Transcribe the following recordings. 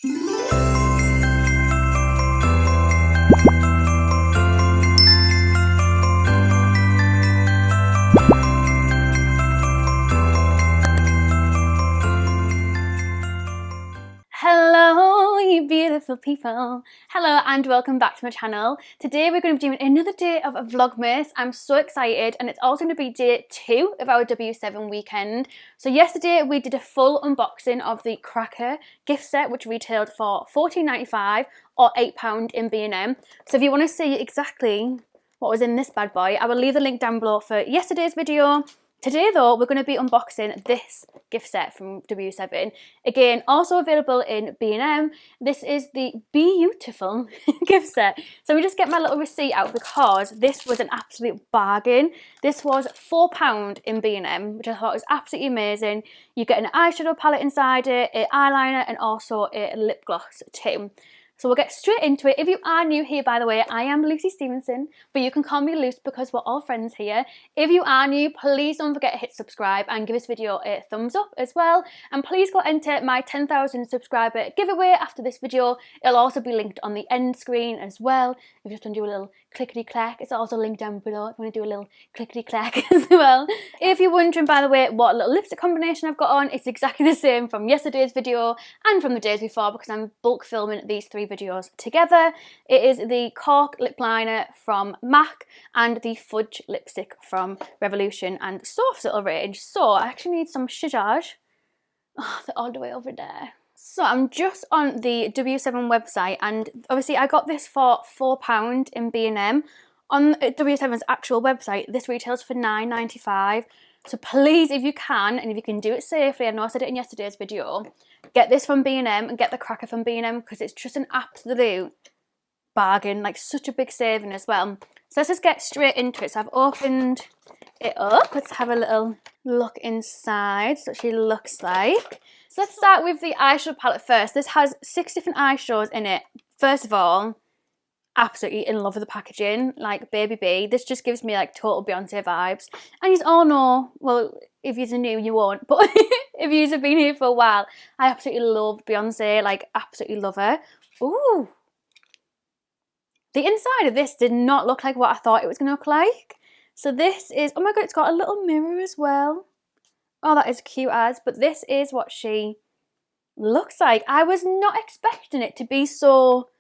Hello, you beautiful people. Hello and welcome back to my channel. Today we're going to be doing another day of Vlogmas. I'm so excited, and it's also going to be day 2 of our W7 weekend. So yesterday we did a full unboxing of the Cracker gift set, which retailed for £14.95 or £8 in B&M. So if you want to see exactly what was in this bad boy, I will leave the link down below for yesterday's video. Today though, we're going to be unboxing this gift set from W7. Again, also available in B&M. This is the Bee-Utiful gift set. So we just get my little receipt out because this was an absolute bargain. This was £4 in B&M, which I thought was absolutely amazing. You get an eyeshadow palette inside it, an eyeliner, and also a lip gloss too. So we'll get straight into it. If you are new here, by the way, I am LuceStephenson, but you can call me Luce because we're all friends here. If you are new, please don't forget to hit subscribe and give this video a thumbs up as well. And please go enter my 10,000 subscriber giveaway after this video. It'll also be linked on the end screen as well. If you just want to do a little clickety-clack, it's also linked down below if you want to do a little clickety-clack as well. If you're wondering, by the way, what little lipstick combination I've got on, it's exactly the same from yesterday's video and from the days before because I'm bulk filming these 3 videos together. It is the Cork lip liner from MAC and the Fudge lipstick from Revolution and Soft's little range. So I actually need some shadage. Oh, they're all the way over there. So I'm just on the W7 website, and obviously I got this for £4 in B&M. On W7's actual website, this retails for £9.95. So please, if you can, and if you can do it safely, I know I said it in yesterday's video, get this from B&M and get the Cracker from B&M because it's just an absolute bargain, like such a big saving as well. So let's just get straight into it. So I've opened it up. Let's have a little look inside. So what she looks like. So let's start with the eyeshadow palette first. This has 6 different eyeshadows in it. First of all, absolutely in love with the packaging, like baby B. This just gives me like total Beyonce vibes. And you all know, well, if you're new, you won't, but if you've been here for a while, I absolutely love Beyonce, like absolutely love her. Ooh. The inside of this did not look like what I thought it was going to look like. So this is, oh my god, it's got a little mirror as well. Oh, that is cute as, but this is what she looks like. I was not expecting it to be so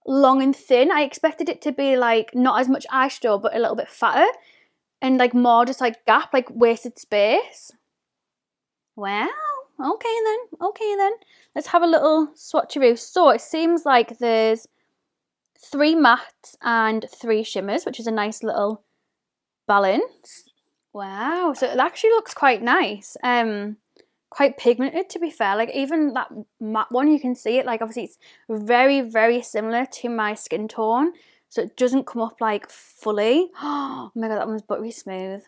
long and thin. I expected it to be like not as much eyeshadow, but a little bit fatter and like more just like gap, like wasted space. Well, okay then. Let's have a little swatcheroo. So it seems like there's 3 mattes and 3 shimmers, which is a nice little balance. Wow, so it actually looks quite nice. Quite pigmented, to be fair. Like even that matte one, you can see it, like obviously it's very, very similar to my skin tone, so it doesn't come up like fully. Oh my god, that one's buttery smooth.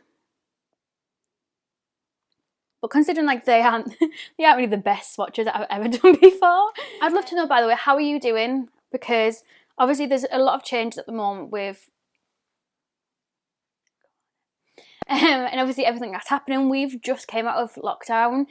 But considering like they aren't really the best swatches that I've ever done before. I'd love to know, by the way, how are you doing? Because obviously there's a lot of changes at the moment with and obviously everything that's happening. We've just came out of lockdown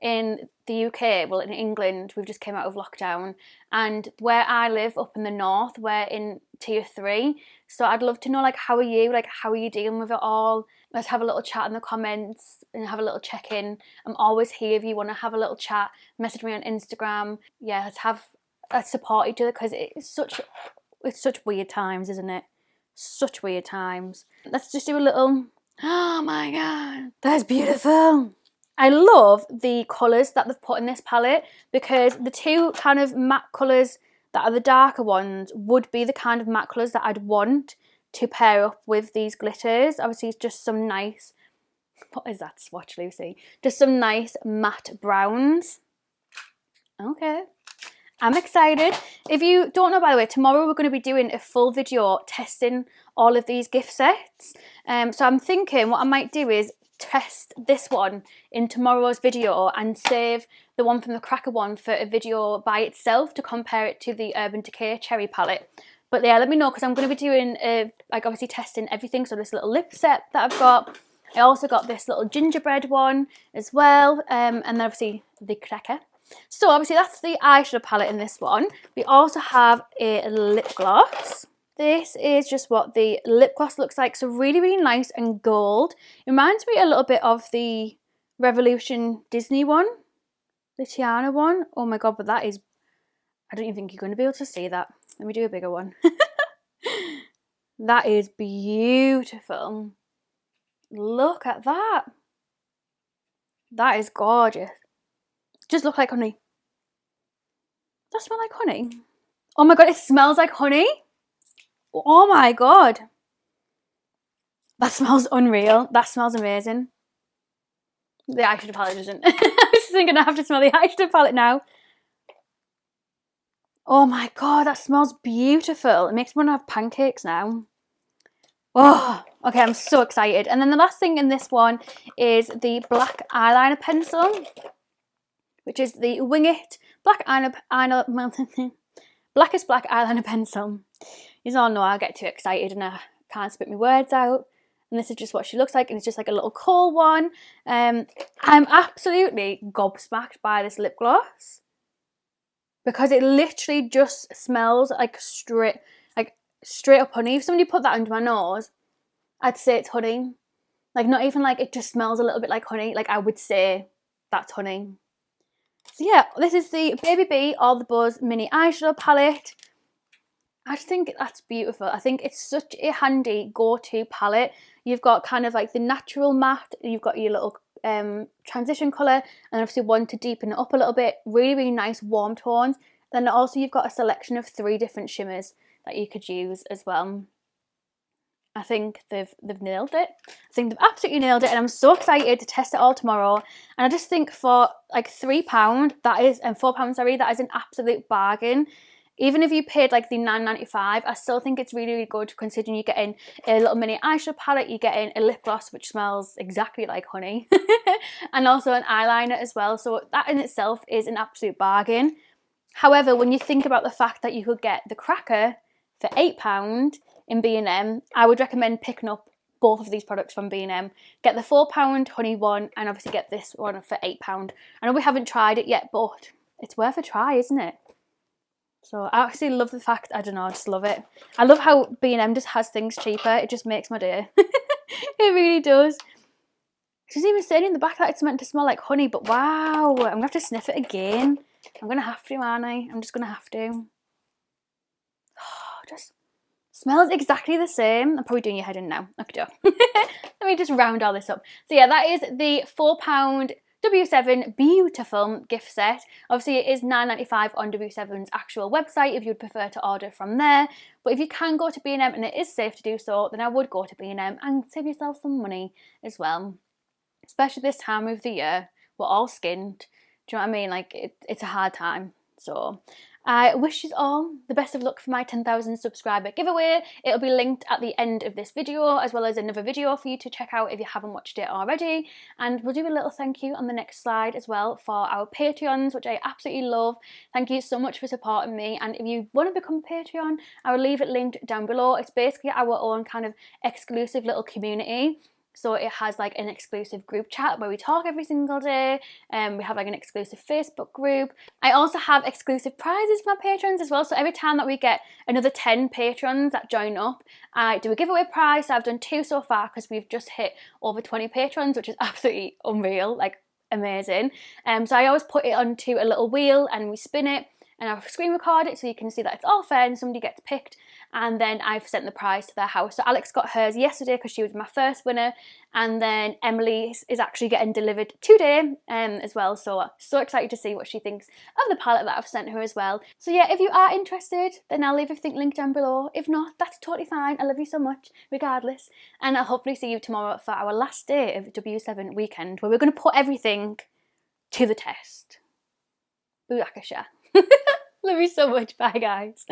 in the UK, well in England we've just came out of lockdown, and where I live up in the north we're in tier 3. So I'd love to know, like, how are you, like how are you dealing with it all? Let's have a little chat in the comments and have a little check-in. I'm always here if you want to have a little chat. Message me on Instagram. Yeah, let's support each other because it's such weird times, isn't it? Such weird times. Let's just do a little. Oh my god, that's beautiful. I love the colours that they've put in this palette because the 2 kind of matte colours that are the darker ones would be the kind of matte colours that I'd want to pair up with these glitters. Obviously it's just some nice, what is that swatch, Lucy? Just some nice matte browns. Okay. I'm excited. If you don't know, by the way, tomorrow we're going to be doing a full video testing all of these gift sets. So I'm thinking what I might do is test this one in tomorrow's video and save the one from the Cracker one for a video by itself to compare it to the Urban Decay Cherry palette. But yeah, let me know because I'm going to be doing, like obviously testing everything. So this little lip set that I've got. I also got this little gingerbread one as well. And then obviously the Cracker. So obviously that's the eyeshadow palette in this one. We also have a lip gloss. This is just what the lip gloss looks like. So really, really nice and gold. It reminds me a little bit of the Revolution Disney one, the Tiana one. Oh my god, but that is, I don't even think you're going to be able to see that. Let me do a bigger one. That is beautiful. Look at that. That is gorgeous. Just look like honey. Does that smell like honey? Oh my god, it smells like honey. Oh my god. That smells unreal. That smells amazing. The eyeshadow palette doesn't. I was thinking I have to smell the eyeshadow palette now. Oh my god, that smells beautiful. It makes me want to have pancakes now. Oh, okay, I'm so excited. And then the last thing in this one is the black eyeliner pencil, which is the Wing It Blackest Black Eyeliner Pencil. You all know I get too excited and I can't spit my words out. And this is just what she looks like, and it's just like a little coal one. I'm absolutely gobsmacked by this lip gloss because it literally just smells like straight up honey. If somebody put that under my nose, I'd say it's honey. Like, not even like it just smells a little bit like honey. Like, I would say that's honey. So yeah, this is the Baby Bee All the Buzz Mini Eyeshadow Palette. I just think that's beautiful. I think it's such a handy go-to palette. You've got kind of like the natural matte, you've got your little transition colour, and obviously one to deepen it up a little bit. Really, really nice warm tones. Then also you've got a selection of 3 different shimmers that you could use as well. I think they've nailed it. I think they've absolutely nailed it, and I'm so excited to test it all tomorrow. And I just think for like £3, that is, and £4, sorry, that is an absolute bargain. Even if you paid like the $9.95, I still think it's really, really good, considering you're getting a little mini eyeshadow palette, you're getting a lip gloss which smells exactly like honey, and also an eyeliner as well. So that in itself is an absolute bargain. However, when you think about the fact that you could get the cracker for £8 in B&M, I would recommend picking up both of these products from B&M. Get the £4 honey one, and obviously get this one for £8. I know we haven't tried it yet, but it's worth a try, isn't it? So I actually love the fact, I don't know, I just love it. I love how B&M just has things cheaper. It just makes my day. It really does. She's even saying in the back that it's meant to smell like honey, but wow, I'm going to have to sniff it again. I'm going to have to, aren't I? I'm just going to have to. Oh, just smells exactly the same. I'm probably doing your head in now. Okay, let me just round all this up. So yeah, that is the £4 W7 Bee-Utiful gift set. Obviously it is $9.95 on W7's actual website if you'd prefer to order from there. But if you can go to B&M and it is safe to do so, then I would go to B&M and save yourself some money as well. Especially this time of the year, we're all skinned. Do you know what I mean? Like, it's a hard time. So I wish you all the best of luck for my 10,000 subscriber giveaway. It'll be linked at the end of this video, as well as another video for you to check out if you haven't watched it already. And we'll do a little thank you on the next slide as well for our Patreons, which I absolutely love. Thank you so much for supporting me. And if you want to become a Patreon, I will leave it linked down below. It's basically our own kind of exclusive little community. So it has like an exclusive group chat where we talk every single day. We have like an exclusive Facebook group. I also have exclusive prizes for my patrons as well. So every time that we get another 10 patrons that join up, I do a giveaway prize. So I've done 2 so far because we've just hit over 20 patrons, which is absolutely unreal, like amazing. So I always put it onto a little wheel and we spin it, and I've screen recorded it so you can see that it's all fair and somebody gets picked, and then I've sent the prize to their house. So Alex got hers yesterday because she was my first winner, and then Emily is actually getting delivered today as well. So excited to see what she thinks of the palette that I've sent her as well. So yeah, if you are interested, then I'll leave everything linked down below. If not, that's totally fine. I love you so much regardless, and I'll hopefully see you tomorrow for our last day of W7 weekend, where we're going to put everything to the test. Boo-Akasha. Love you so much. Bye guys.